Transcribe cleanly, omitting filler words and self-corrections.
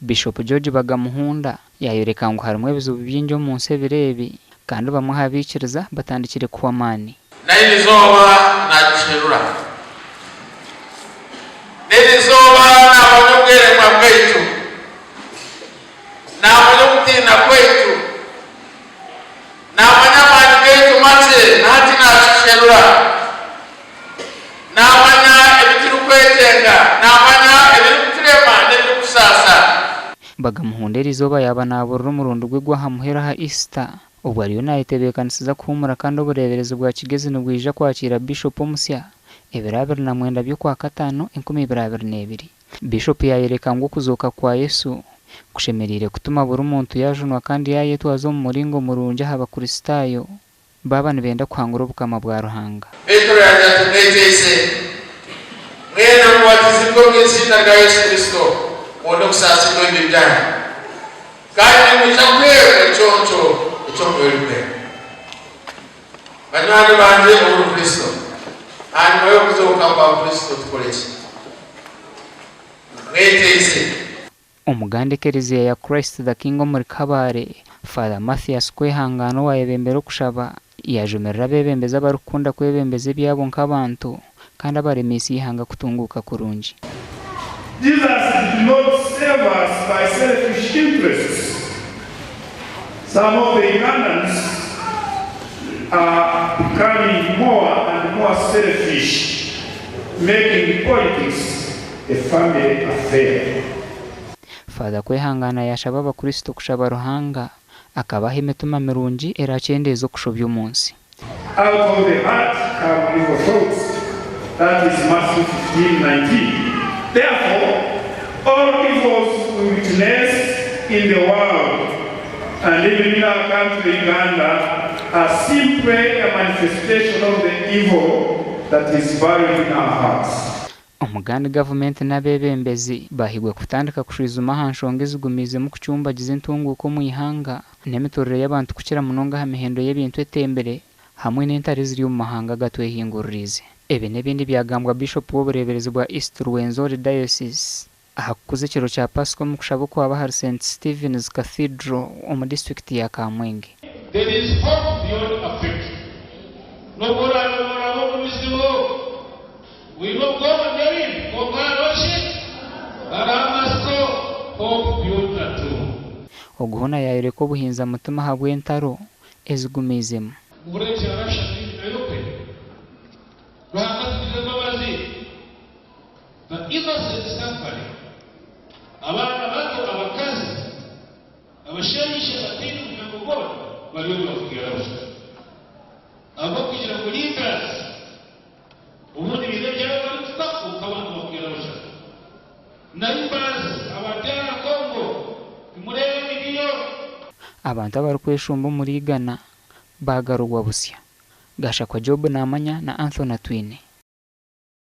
Bishop George Bagamuhunda yayereka ngo harimo ebizubu byinjo mu nsebirebi kandi bamwe habikiriza batandikire kuwa mani naizoba nacherura naizoba nabanyobwere kwa kwetu nabanyokutina kwetu nabanyamani kwetu mate nati nacherura nabanya ebitiru kwetenga nabanya ebiturema n'ebikusasa Bagamuhunda rizoba yaba naburura umurundo gw'igwa hamuhera ha Easter ubwo ariyo nayitebekanisiza kuhumura kandi ubureberezi bwa kigezi n'ubwija kwakira Bishop Musya ebirabiri na mwenda byo kwa katano 2022 Bishop yayereka ngo kuzoka kwa Yesu kushemerire kutuma buri muntu yajunwa kandi yayetwazo mu muringo murunja haba kristayo baba nibenda kwangura ubukama bwa ruhanga Petro yatunetese mwene kubatizibwa mu izina rya Yesu Kristo uno kusasirwa ibijyanye kandi mucakwewe choncho ichomwelwe banywana banje uru Kristo hanyuma yo kuzoka kwa Kristo tukoresha mwetese Umugande Keriziya ya Christ the King muri Kabare Father Mathias kwehangano wayebembero kushaba yajumerera bebembeza barukunda kwebembeze byabo nk'abantu kandi abaremisi yihanga kutunguka kurunji Jesus did not save us by selfish interests. Some of the Ugandans are becoming more and more selfish, making politics a family affair. Father kwehangana yashaba abakristo kushaba ruhanga akabaha imituma mirungi eracendezo kushobya umunsi Out of the heart come evil thoughts. That is Matthew 15:19. Therefore, all evils we witness in the world and even in our country, Uganda, are simply a manifestation of the evil that is buried in our hearts. Umuganda government n'abebembezi bahigwe kutandika kushizuma hanshonge zigumize mu kucyumba gize ntunguko mu ihanga n'emitorere y'abantu kukira munonga hamihendo y'ebintu etembere hamwe n'entare ziri mu mahanga gatwe hingururize ebe n'ebindi byagambwa Bishop w'ubureberezi bwa East Rwenzori Diocese ahakuze kiro cya Pasco mu kushabo kwa bahari St Stephen's Cathedral mu district ya Kamwenge. There is hope beyond affliction. No more we will go and live for God worship, but I must go hope beyond that too. Oguhona yayireko buhinza mutima habwe entaro ezigumizemo. Mureke arashaka ayope. Bahagaze babazi. The innocent suffering. Abana bato abakazi. Abashemisha batini kumugora bari bavugira rusha. Abo kugira ngo leaders ubundi bizajya barutaka ukabanga bavugira rusha. Naimbas abatera Kongo murebe bigiyo abantu abarukweshumba muri Ghana bagarugwa busya gasha kwa Job namanya na Anthony Twine